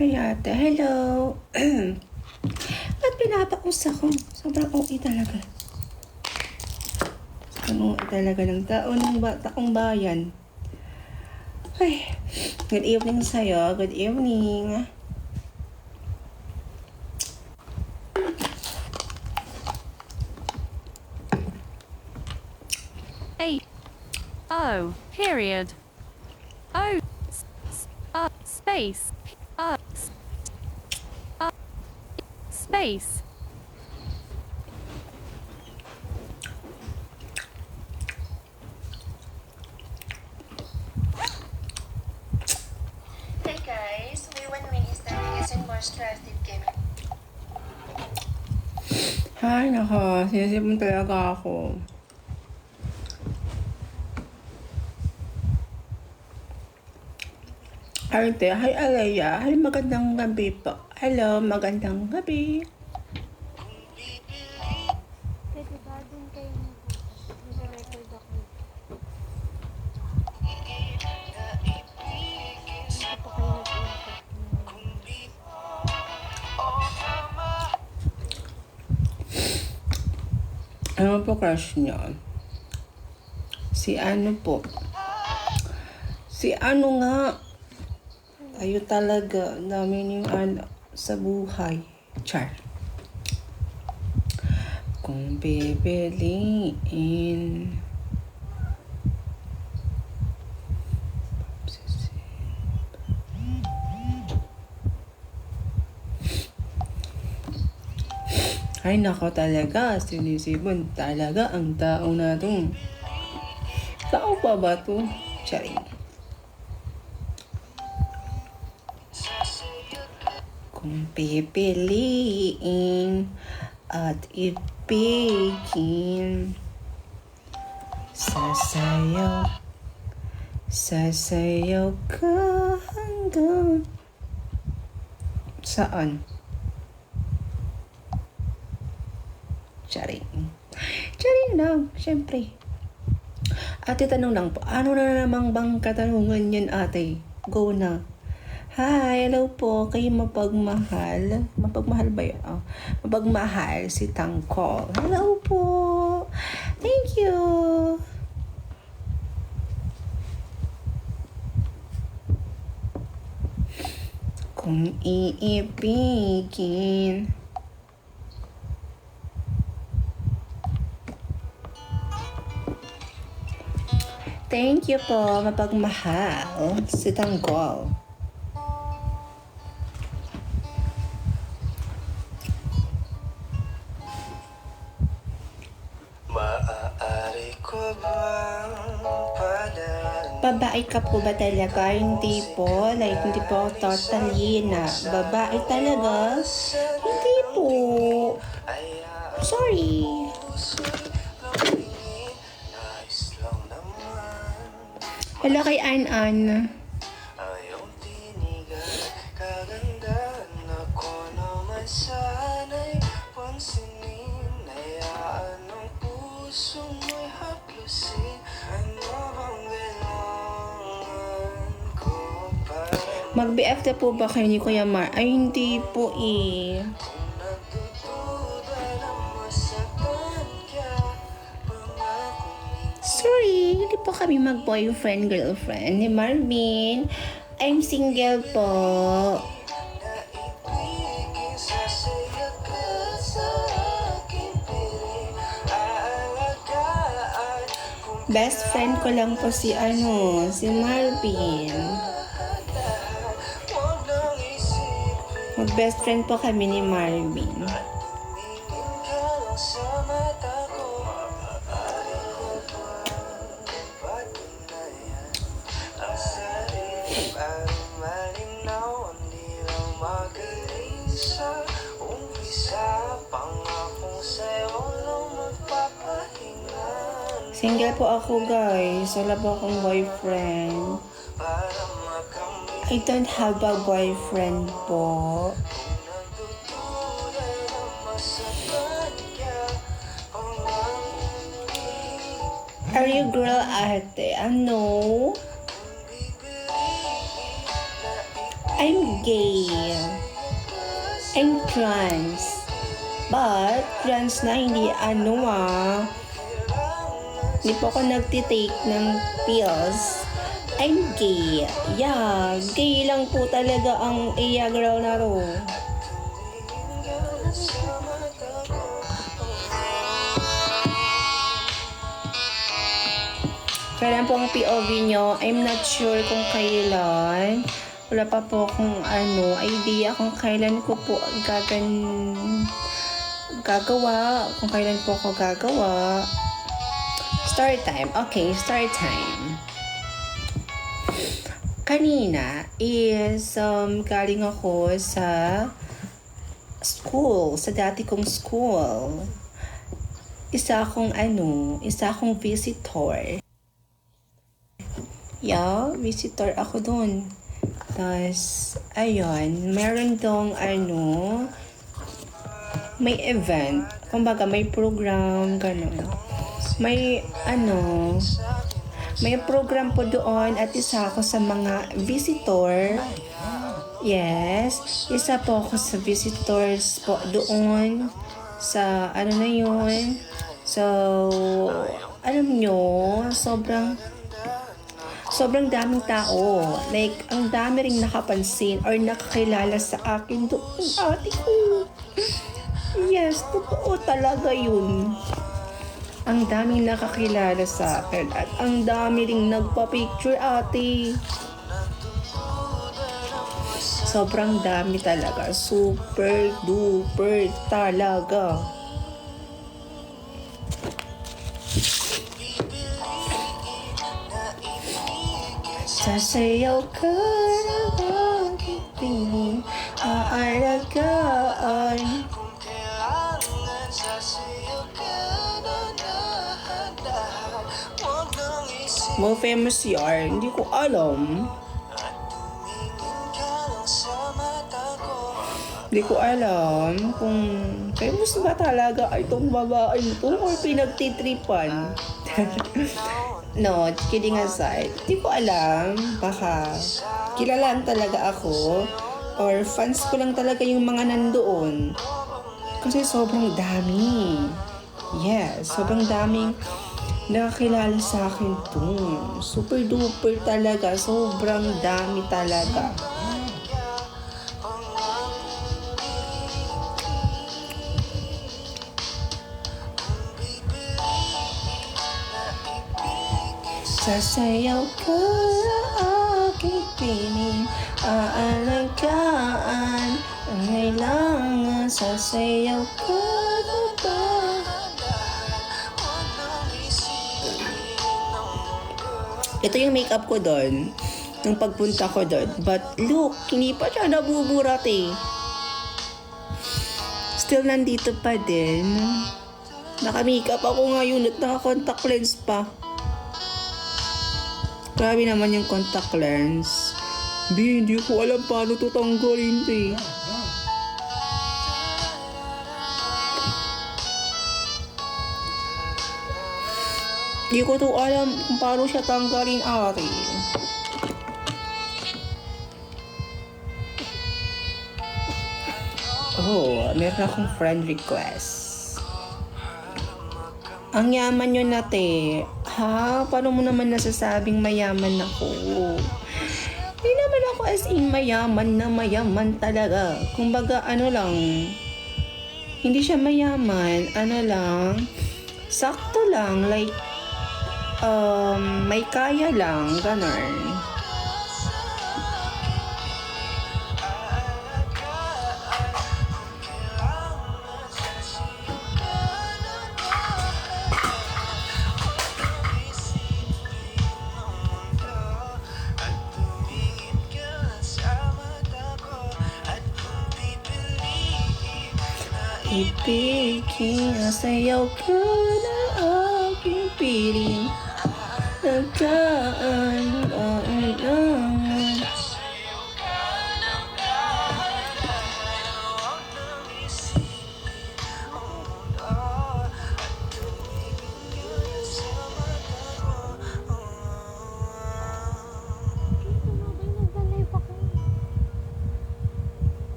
Hi ate, hello. Ba't pinapaus ako? Sobrang OA talaga. Sobrang OA talaga ng tao ng taong bayan. Ay, good evening sa'yo. Good evening. O, period. O, space. Space. Hey guys, may 1 minute starting is in more strategic game. Ay, nako. Sinisipon talaga ako. Arte, hi Alaya. Hi, magandang gabi po. Hello, magandang gabi. Pwede ba dun kayo nag-record ako? Hindi pa kayo nag-input. Ano po crush niyo? Si ano po? Si ano nga? Tayo talaga. Dami yung ano sa buhay. Char. Kung pipiliin. Ay nako talaga, sinisibon talaga ang tao na to. Tao pa ba to? Charing. Kung pipiliin at ibigin, sasayaw ka hanggang saan? Charing. Charing lang, syempre. Ate, tanong lang po, ano na namang bang katanungan yan, ate? Go na. Hi, hello po. Kayo mapagmahal? Mapagmahal ba yun? Oh, mapagmahal si Tangkol. Hello po. Thank you. Kung iibigin, thank you po, mapagmahal si Tanggol. Maaari ko bang Babae ka po ba talaga? Hindi po. Like, hindi po totally na babae talaga. Hindi po. Sorry. Hello kay An-An. Ayaw tinigan, kagandahan ako naman sana'y pansinin. Hayaan ang puso mo'y haplusin. Ano bang kailangan ko para Mag-BF na po ba kayo ni Kuya Mar? Ay, hindi po eh. kung nagdududa na masaktan ka? Pangakong Sorry, hindi po kami mag-boyfriend, girlfriend ni Marvin. I'm single po. naibigin, sasaya ka sa aking piling. Aalagaan kung Best friend ko lang po si Marvin. huwag nang isipin. Mag-best friend po kami ni Marvin. Tumingin ka lang sa mata ko. Maaari ko bang patunayan ang sarili para malinaw? Hindi lang magaling sa umpisa. Pangakong sa'yo lang magpapahinga. Single po ako, guys. Wala po akong boyfriend. Para makamit I don't have a boyfriend po. kung nagdududa na masaktan ka. Pangakong Are you girl, ate? Ano? I'm gay. I'm trans. But, trans na hindi hindi po ako nagtitake ng pills. I'm gay. Yeah, gay lang po talaga ang girl na ro. Kailan po ang POV nyo? I'm not sure kung kailan. Wala pa po akong idea kung kailan ko po gagawa. Kung kailan po ako gagawa. Start time. Okay, start time. Kanina is galing ako sa school, sa dati kong school. Isa akong visitor. Yeah, visitor ako dun. Tapos, ayun, meron dong may event. Kumbaga, may program, gano'n. May program po doon at isa ako sa mga visitor. Yes, isa po ako sa visitors po doon sa yun. So, alam nyo, sobrang daming tao. Like, ang dami ring nakapansin or nakakilala sa akin doon, ate ko. Yes, totoo talaga yun. Ang daming nakakilala sa akin at ang dami ring nagpa-picture, ate. Sobrang dami talaga. Super duper talaga. Sasayaw ka na aking piling, aalagaan. Kailangan sasayaw ka na dahan-dahan. Huwag nang isipin Mo famous yarn, hindi ko alam. at tumingin ka lang sa mata ko. Hindi ko alam kung famous ba talaga itong babae ito or pinagtitripan. No, kidding aside. Hindi ko alam. Baka kilalaan talaga ako or fans ko lang talaga yung mga nandoon. Kasi sobrang dami. Yes, sobrang daming nakakilala sa akin dun. Super duper talaga. Sobrang dami talaga. Sasayaw ka na aking piling, aalagaan. Ang kailangan, sasayaw ka na Ito yung makeup ko doon, nung pagpunta ko doon. But look, hindi pa siya nabuburat eh. Still nandito pa din. Naka-makeup ako ngayon at naka-contact lens pa. Grabe naman yung contact lens. Hindi ko alam paano ito tanggalin eh. Hindi ko to alam kung paano siya tanggalin, ate. Oh, meron akong friend request. Ang yaman nyo na, te. Ha? Paano mo naman nasasabing mayaman ako? Hindi naman ako as in mayaman na mayaman talaga. Kumbaga, lang. Hindi siya mayaman. Lang. Sakto lang. Like, may kaya lang. Ganon. Ibigin, sayaw ka na aking piling. Nagkaan, aunangan.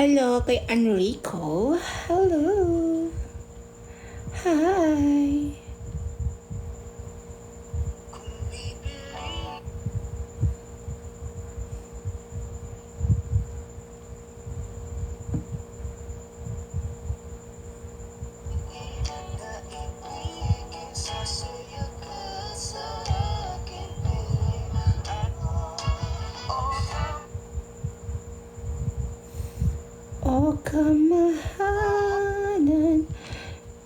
Hello kay Enrico. Hello. Hi. O kamahalan,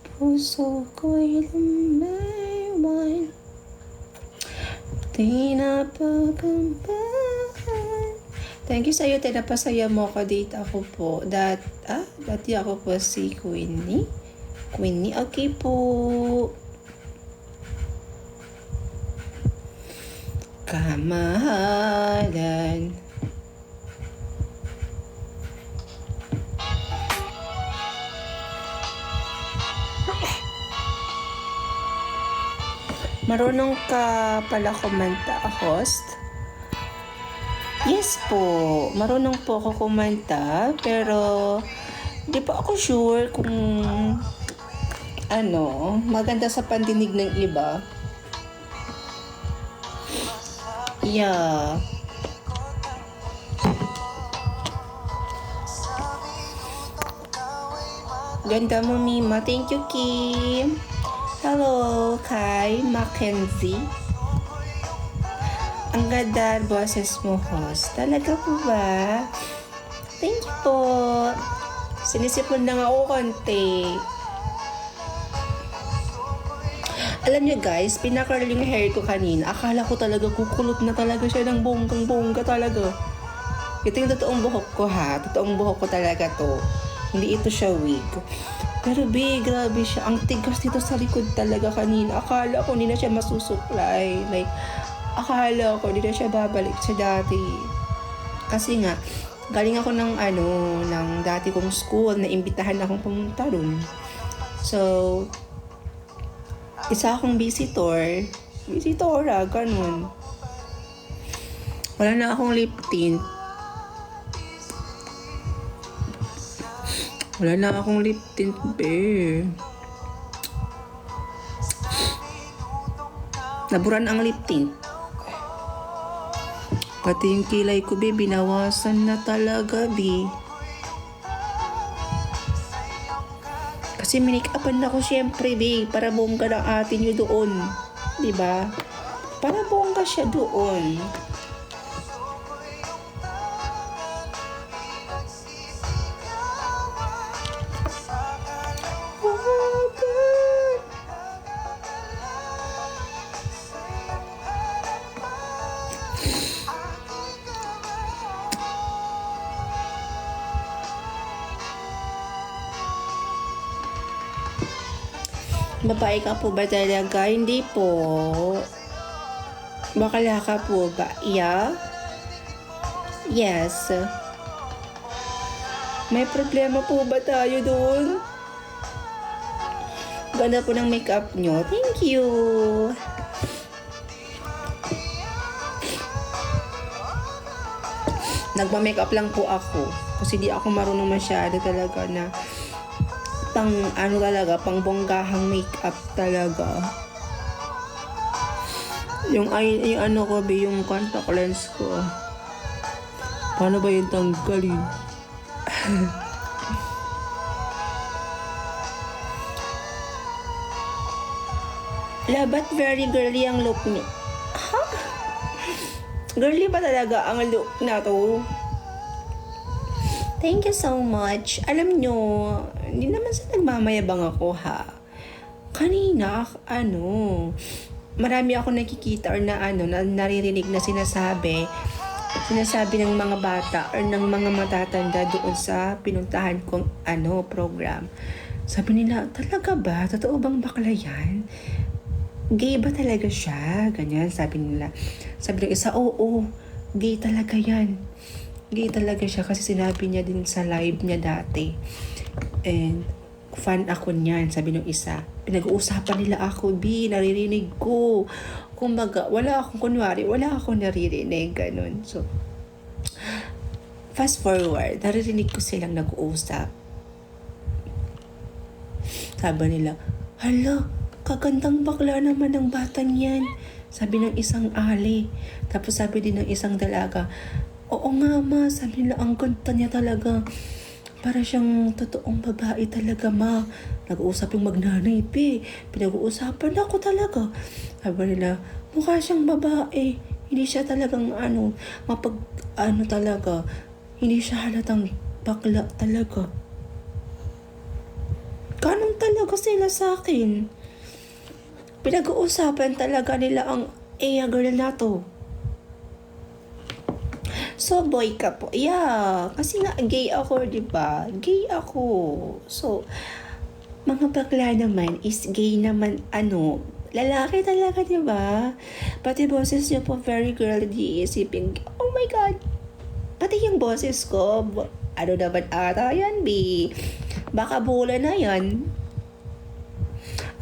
puso ko'y lumaywan, di napakambahan. Thank you sa'yo, Te. Napasaya mo ako. Date ako po. Dati ako po si Queenie. Queenie, okay po. Kamahalan. Marunong ka pala kumanta, host? Yes po, marunong po ako kumanta, pero di pa ako sure kung maganda sa pandinig ng iba. Yeah. Ganda mo, Mima. Thank you, Kim. Hello, kay Mackenzie. Ang ganda boses mo, host. Talaga po ba? Thank you po. Sinisipon lang ako konti. Alam niyo guys, pinakurl yung hair ko kanina. Akala ko talaga kukulot na talaga siya ng bonggang-bongga talaga. Ito yung totoong buhok ko ha. Totoong buhok ko talaga to. Hindi ito siya wig. Pero grabe siya. Ang tigas dito sa likod talaga kanina. Akala ko hindi na siya masusuklay. Like, akala ko hindi na siya babalik sa dati. Kasi nga, galing ako ng dati kong school na imbitahan akong pumunta dun. So, isa akong visitora, ganun. Wala na akong lip tint. Wala na akong lip tint, be. Naburan ang lip tint. Pati yung kilay ko, be, binawasan na talaga, be. Kasi minake-upan ako syempre, be. Para bongga ng atin nyo doon. Diba? Para bongga siya doon. Babae ka po ba talaga? Hindi po. Bakala ka po ba? Yeah? Yes. May problema po ba tayo doon? Ganda po ng makeup nyo. Thank you. Nagma-makeup lang po ako. Kasi di ako marunong masyado talaga na pang bonggang makeup talaga. Yung ko, be, yung contact lens ko. Paano ba yung tanggalin? Labat very girly ang look niya. Ha? Girly ba talaga ang look na to? Thank you so much. Alam nyo, hindi naman sa nagmamayabang ako ha. Kanina, marami ako nakikita or na naririnig na sinasabi ng mga bata or ng mga matatanda doon sa pinuntahan kong program. Sabi nila, talaga ba? Totoo bang bakla yan? Gay ba talaga siya? Ganyan, sabi nila. Sabi ng isa, oo, gay talaga yan. Gay talaga siya kasi sinabi niya din sa live niya dati. And fan ako niyan, sabi ng isa. Pinag-uusapan nila ako, naririnig ko. Kumbaga, wala akong naririnig, ganun. So, Fast forward, naririnig ko silang nag-uusap. Sabi nila, hala, kagandang bakla naman ng batang yan. Sabi ng isang ali. Tapos sabi din ng isang dalaga, oo nga ma, sabi nila, ang ganda niya talaga. Para siyang totoong babae talaga ma. Nag-uusap yung magnanay, pinag-uusapan ako talaga. Sabi nila, mukha siyang babae. Hindi siya talagang talaga. Hindi siya halatang bakla talaga. Ganun talaga sila sa akin. Pinag-uusapan talaga nila ang girl na to. So, boy ka po. Yeah, kasi nga gay ako, di ba? Gay ako. So, mga bakla naman is gay naman, lalaki talaga, di ba? Pati boses niyo po, very girly, isipin, oh my God. Pati yung boses ko, naman ata yan, baka bula na yan.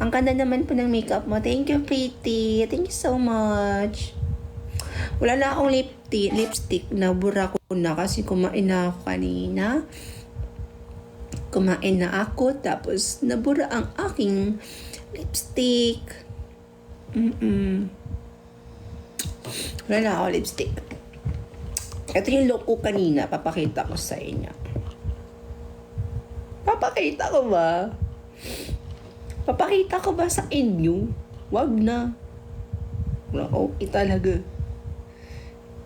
Ang ganda naman po ng makeup mo. Thank you, Pretty. Thank you so much. Wala na akong lipstick. Nabura ko na kasi kumain na ako kanina. Kumain na ako. Tapos nabura ang aking lipstick. Wala na akong lipstick. Ito yung look ko kanina. Papakita ko sa inyo. Papakita ko ba? Papakita ko ba sa inyo? Wag na. Wala ko talaga.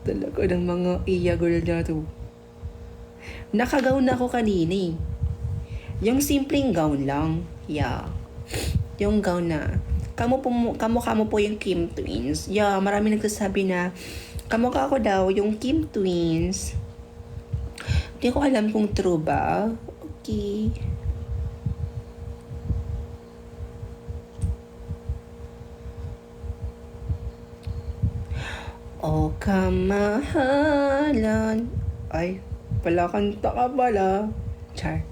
Talaga ng mga girl na to. Nakagown na ako kanina eh. Yung simpleng gown lang. Yeah. Yung gown na. Kamo po yung Kim Twins. Yeah, marami nagsasabi na kamukha ko daw yung Kim Twins. Hindi ko alam kung true ba. Okay. O kamahalan. Ay, pala kanta ka pala. Char.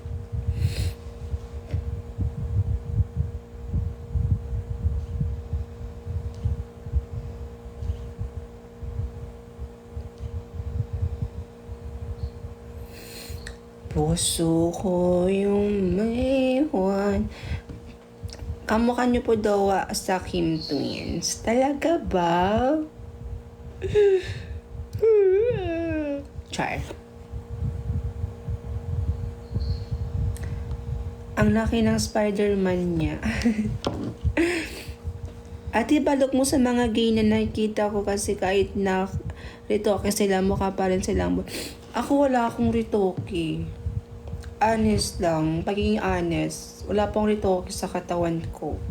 Puso ko yung may Juan. Kamukha niyo po daw sa Kim Twins. Talaga ba? Char. Ang laki ng Spider-Man niya. Ate, balok mo sa mga gay na nakikita ko kasi kahit na ritoke sila, mukha pa rin silang... Ako wala akong ritoke. Honest lang. Pagiging honest. Wala pong ritoke sa katawan ko.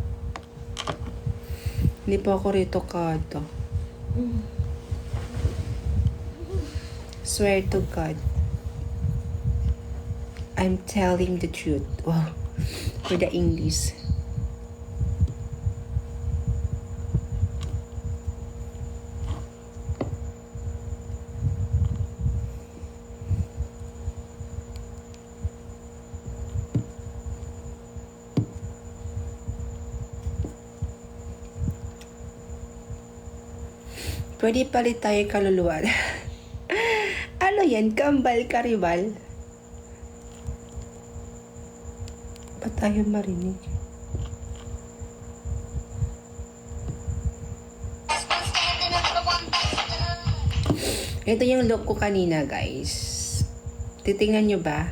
Hindi pa ako ritokado. Swear to God. I'm telling the truth. Wow. For the English. Pwede palit tayo kaluluwa. Ano yan? Kambal karibal? Ba't tayo marinig? Ito yung look ko kanina, guys. Titingnan nyo ba?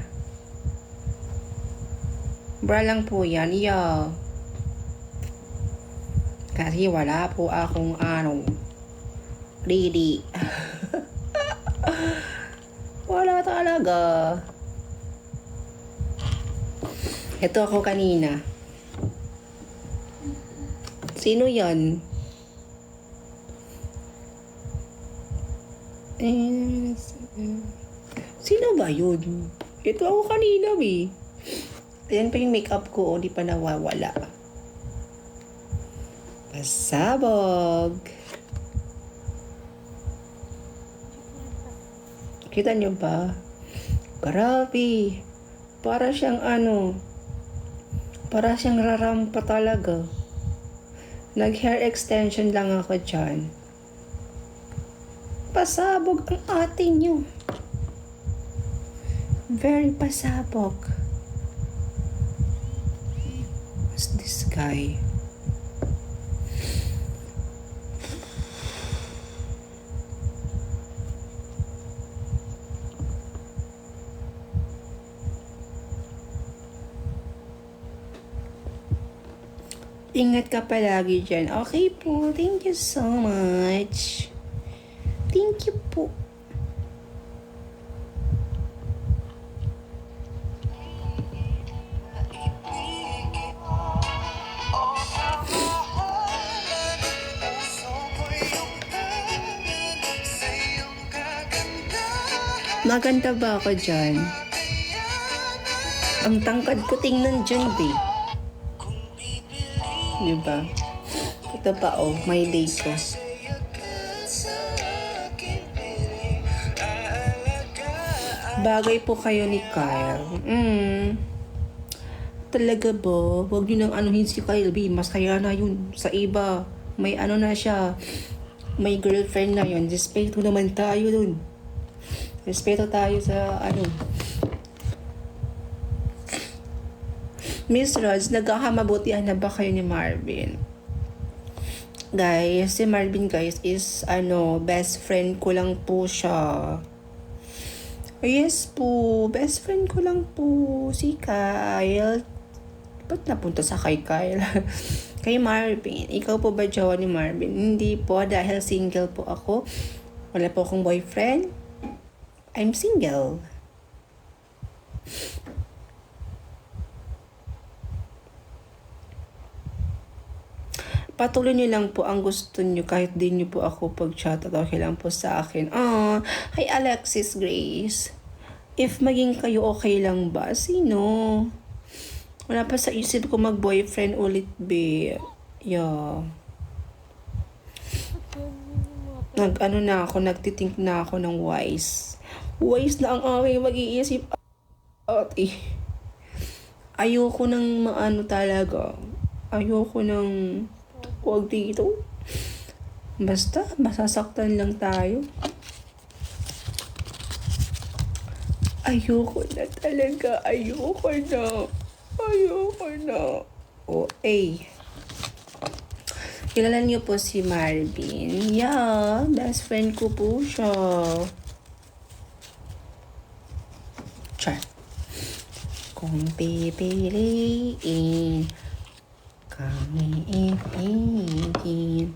Bra lang po yan. Yo. Kasi wala po akong Really. Wala talaga. Ito ako kanina. Sino yan? Sino ba yun? Ito ako kanina, Ayan pa yung makeup ko, di pa nawawala. Pasabog. Kita niyo ba? Grabe. Para siyang para siyang rarampa talaga. Nag-hair extension lang ako dyan. Pasabog ang ate niyo. Very pasabog. What's this guy? Ingat ka palagi dyan. Okay po. Thank you so much. Thank you po. Maganda ba ako dyan? Ang tangkad ko tingnan dyan, babe. Diba? Ito pa, oh. My day ko. Bagay po kayo ni Kyle. Talaga ba? Huwag nyo nang anuhin si Kyle, B. Mas kaya na yun sa iba. May ano na siya. May girlfriend na yun. Respeto naman tayo dun. Respeto tayo sa ano. Miss Rods, nagkakamabutihan na ba kayo ni Marvin? Guys, si Marvin guys is best friend ko lang po siya. Yes po, best friend ko lang po si Kyle. Ba't napunta sa kay Kyle? Kay Marvin. Ikaw po ba jowa ni Marvin? Hindi po, dahil single po ako. Wala po akong boyfriend. I'm single. Patuloy niyo lang po ang gusto niyo kahit di niyo po ako pag-chat at okay lang po sa akin. Hi Alexis Grace. If maging kayo okay lang ba? Sino? Wala pa sa isip ko mag-boyfriend ulit, be. Yeah. Nagtitink na ako ng wise. Wise na ang aking mag-iisip. Ate. Ayoko ng talaga. Ayoko ng huwag dito. Basta, masasaktan lang tayo. Ayoko na talaga. Ayoko na. Kilala niyo po si Marvin. Yeah, best friend ko po siya. Char. Kung pipiliin kami ibigin,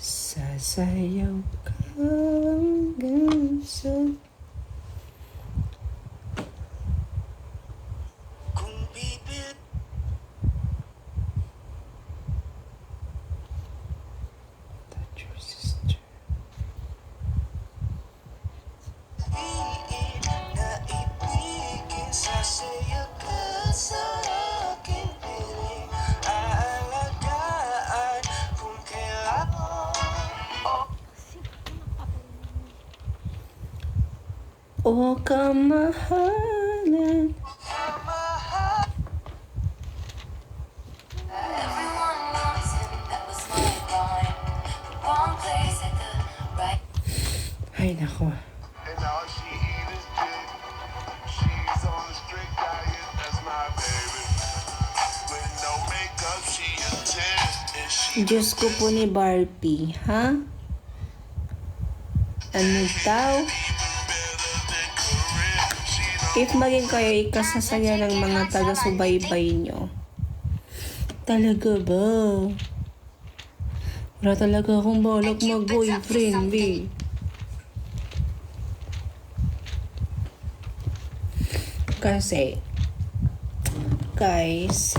sasayaw ka hanggang sa touch your sister. Sasayaw ka sa aking piling, aalagaan kung kailan. O kamahalan. Everyone knows him, that was my line. The wrong place at the right. Ay, nako. And all she eat is dick. She's on a strict diet, that's my baby. With no makeup, she a 10. And she Diyos ko po ni Barbie, ha? Ano daw? If maging kayo ikasasaya ng mga taga-subaybay nyo. Talaga ba? Wala talaga akong balak mag-boyfriend, be. Kasi, guys,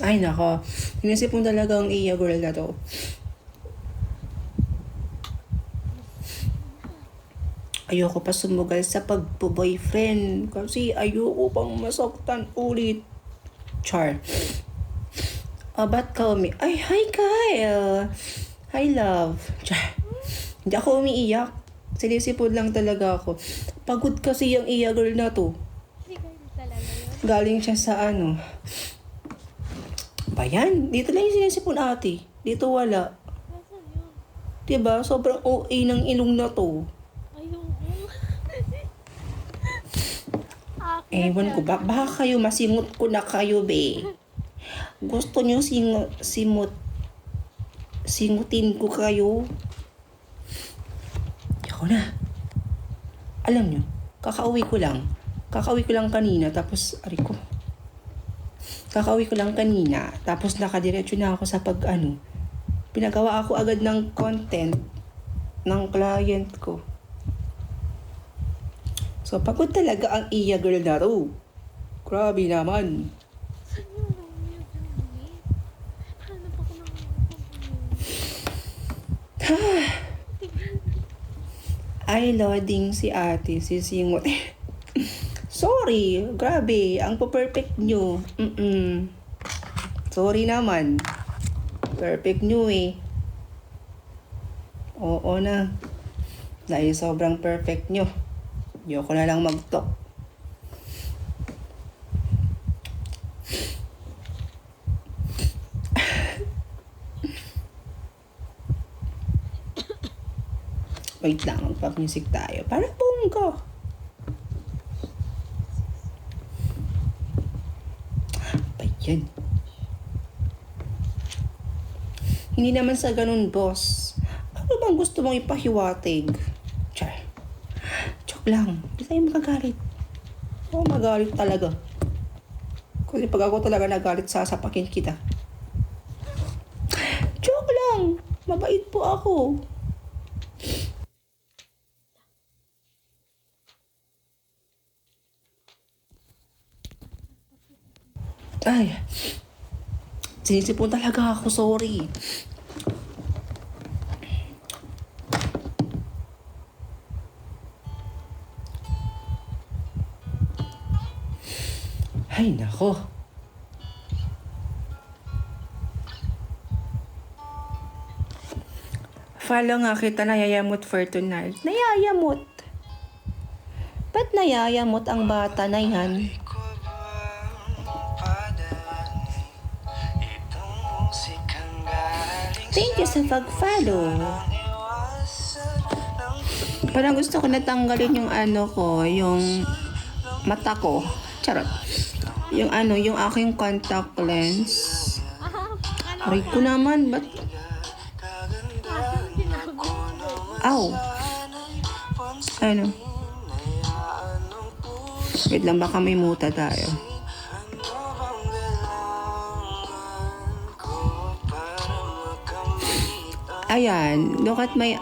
ay nako, inisip mo talaga ang iya girl na to. Ayoko pa sumugal sa pagpo-boyfriend kasi ayoko pang masaktan ulit. Char. Ba't ka Ay, hi Kyle! Hi love. Char. Hindi ako umiiyak. Sinisipod lang talaga ako. Pagod kasi yung iya girl na to. Hindi kayo talaga yun. Galing siya sa Bayan, dito lang yung sinisipon ate. Dito wala. Nasaan yun? Diba? Sobrang OA ng ilong na to. Ayun. Akyat Ewan ko yan. ba? Baka kayo masimot ko na kayo, be. Gusto nyo singutin ko kayo. Ako na. Alam nyo, kakauwi ko lang kanina, tapos, kakauwi ko lang kanina, tapos nakadiretso na ako sa pinagawa ako agad ng content ng client ko. So, pagod talaga ang iya girl na to. Grabe naman. Saan yung Romeo Juliet? Hanap ako ng Ay, loading si ate, si Singot. Sorry, grabe, ang perfect nyo. Sorry naman. Perfect nyo eh. Oo na. Dahil sobrang perfect nyo. Ayoko na lang mag-talk. Wait lang, magpap-music tayo. Para bongga. Ba yan? Hindi naman sa ganun, boss. Ano bang gusto mong ipahiwatig? Char. Joke lang. Hindi tayo makagalit. Oo, magalit talaga. Kasi pag ako talaga nagalit, sasapakin kita. Joke lang. Mabait po ako. Ay, sinisipon talaga ako, sorry. Ay, nako. Follow nga kita, nayayamot for tonight. Nayayamot. Ba't nayayamot ang bata na yan? Ko bang padaanin itong musikang galing Thank you sa pag-follow. iwasan ng Parang gusto ko natanggalin yung yung mata ko. Charot. Yung yung aking contact lens. Aray ko naman, ba't? Aw. Ano? Wait lang, baka may muta tayo. Ayan, look at my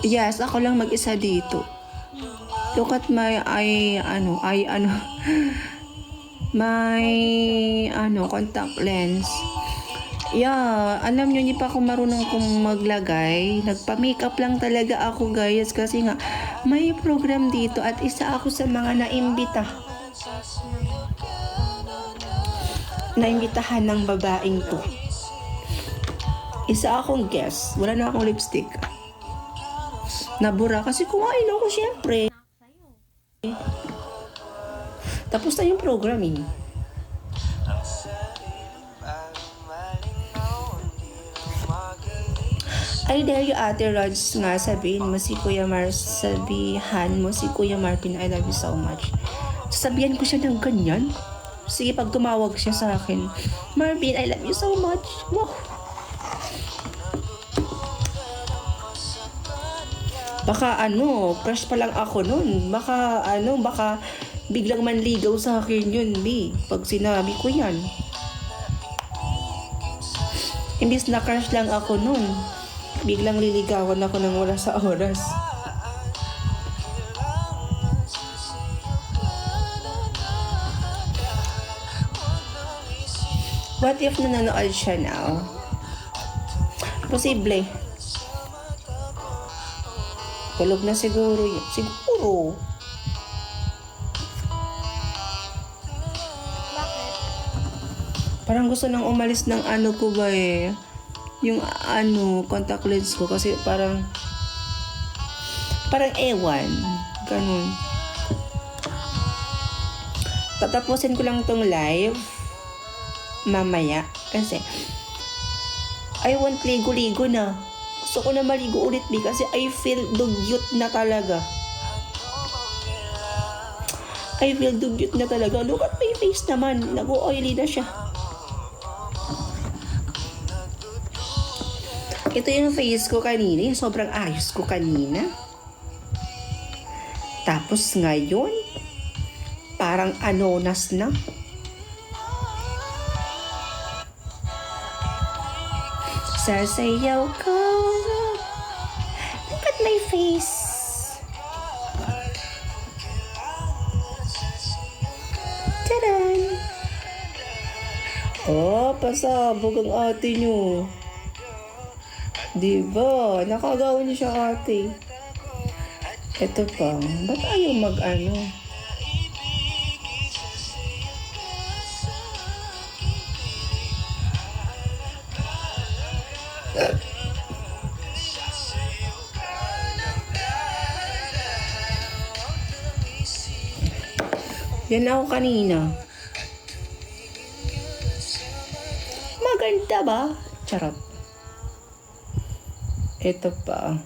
Yes, ako lang mag-isa dito. Look at my my contact lens. Yeah, alam nyo, hindi pa ako marunong kung maglagay. Nagpa-makeup lang talaga ako, guys, kasi nga may program dito at isa ako sa mga naimbitahan ng babaeng to. Isa akong guest. Wala na akong lipstick. Nabura kasi kumain ako, syempre. Tapos na yung programming. Ay, dahil yung Ate Rods nga, sabihin mo si Kuya Mar, sabihan mo si Kuya Martin, I love you so much. Sasabihan ko siya ng ganyan. Sige, pag tumawag siya sa akin, Marvin, I love you so much. Wow. Baka crush pa lang ako nun. Baka biglang manligaw sa akin yun, B. Pag sinabi ko yan. Imbis na crush lang ako nun, biglang liligawan ako nang wala sa oras. What if nanonood siya now? Posible. Tulog na siguro yun. Siguro. Bakit? Parang gusto nang umalis ng ko ba eh. Yung contact lens ko kasi parang ewan. Ganun. Tatapusin ko lang tong live. mamaya. Kasi, I want ligo-ligo na. Gusto ko na maligo ulit, B. Kasi I feel dugyot na talaga. I feel dugyot na talaga. Look at my face naman. Nag-oily na siya. Ito yung face ko kanina. Yung sobrang ayos ko kanina. Tapos ngayon, parang anonas na. Sasayaw ko. Look at my face. Tadan! Oh, pasabog ang ate nyo. Diba? Nakagawa niyo siya ate. Ito pa. Ba't ayaw mag-ano? Yan ako kanina. Maganda ba? Charot. Ito pa.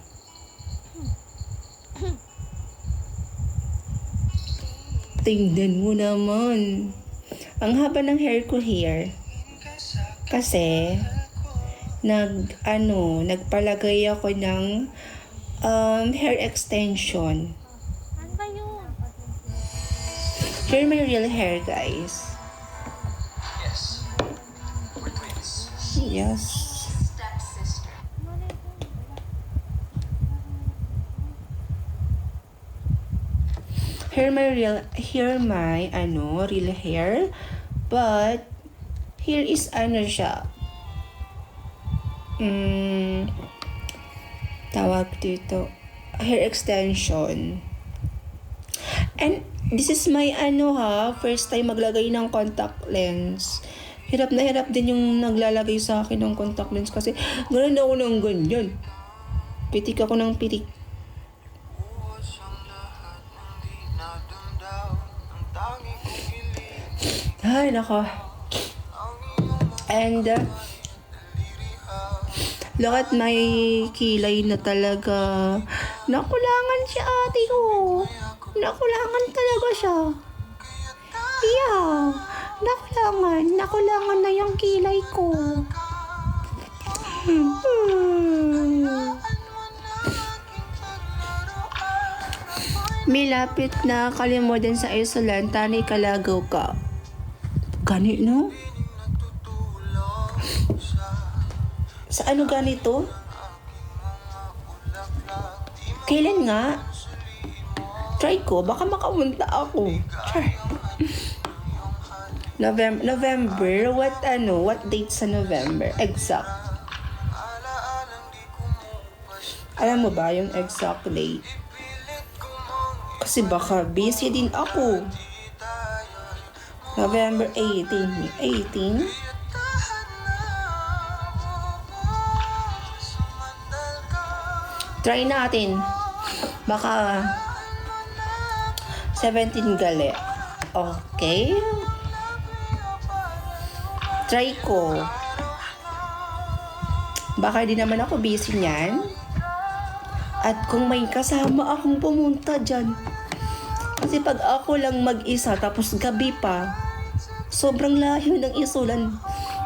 Tingnan mo naman. Ang haba ng hair ko here. Kasi, nagpalagay ako ng hair extension. Ano ba yun? Here my real hair, guys. Yes. We're twins. Yes. Stepsister. Here my real hair. But, here is siya. Tawag dito. Hair extension. And, this is my first time maglagay ng contact lens. Hirap na hirap din yung naglalagay sa akin ng contact lens kasi gano'n ako ng ganyan. Pitik ako ng pitik. Ay, nako. And, look at my kilay na talaga. Nakulangan siya ate ko. Nakulangan talaga siya. Yeah. Nakulangan na yung kilay ko. Milapit na kalimutan sa isolan, tanay kalagaw ka. Ganito? Sa ano ganito? Kailan nga? Try ko, baka makapunta ako. Char. November? What date sa November? Exact. Alam mo ba yung exact date? Kasi baka busy din ako. November 18. 18? Try natin. Baka 17 gali. Okay. Try ko. Baka di naman ako busy niyan. At kung may kasama akong pumunta dyan. Kasi pag ako lang mag-isa tapos gabi pa, sobrang layo ng isulan.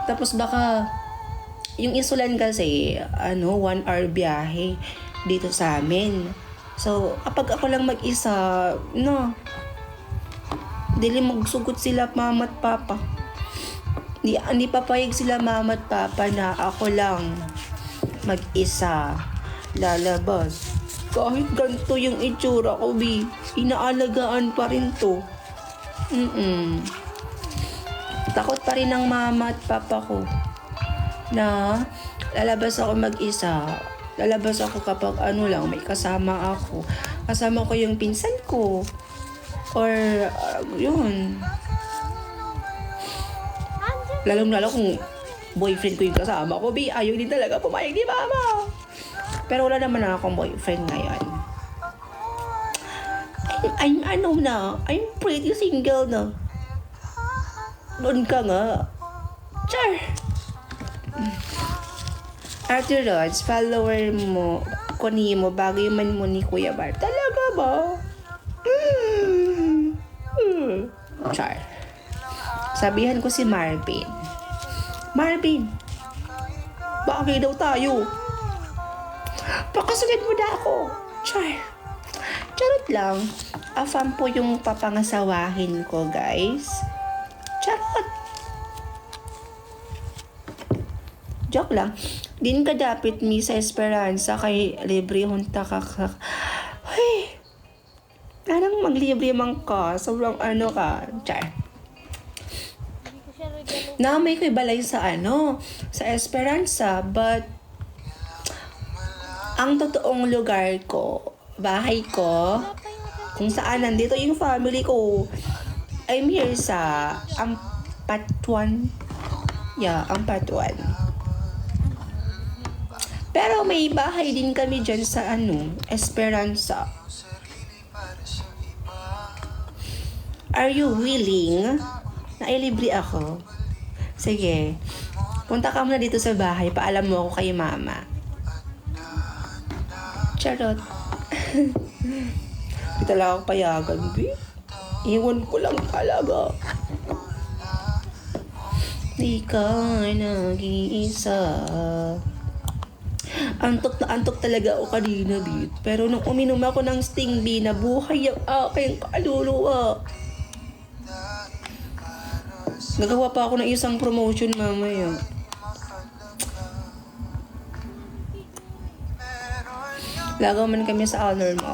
Tapos baka yung isulan kasi 1 hour biyahe dito sa amin. So kapag ako lang mag-isa, dili magsugot sila mama at papa. Hindi papayag sila mama at papa na ako lang mag-isa lalabas. Kahit ganito yung itsura ko, B, inaalagaan pa rin to. Takot pa rin ng mama at papa ko na lalabas ako mag-isa. Lalabas ako kapag may kasama ako. Kasama ko yung pinsan ko. Or, yun. Lalong-lalo kung boyfriend ko yung kasama ko, B, ayaw din talaga pumayag ni mama. Pero wala naman akong boyfriend ngayon. I'm pretty single na. Doon ka nga. Char! Arthur Rods, follower mo, kuni mo, bagay man mo ni Kuya Bar. Talaga ba? Char. Sabihan ko si Marvin. Marvin! Bagay daw tayo. Pakasunod mo na ako. Char. Charot lang. Afam po yung papangasawahin ko, guys. Charot. Joke lang. Din ka dapat mi sa Esperanza kay libre hunta ka. Hey! Anong maglibre man ka? Sobrang ano ka. Char. Hindi ko siya regalo. Na may ko'y balay sa sa Esperanza, but ang totoong lugar ko, bahay ko, kung saan nandito yung family ko, I'm here sa Ampatuan. Yeah, Ampatuan. Pero may bahay din kami dyan sa Esperanza. Are you willing na ilibre ako? Sige. Punta ka muna dito sa bahay. Paalam mo ako kay mama. Charot. Di talaga ako payagan, B. Iwan ko lang talaga. Di ka nag-iisa. Antok na antok talaga ako kanina, B. Pero nung uminom ako ng Sting, B, nabuhay ang aking kaluluwa. Nagawa pa ako ng isang promotion mamaya. Lagaw man kami sa honor mo.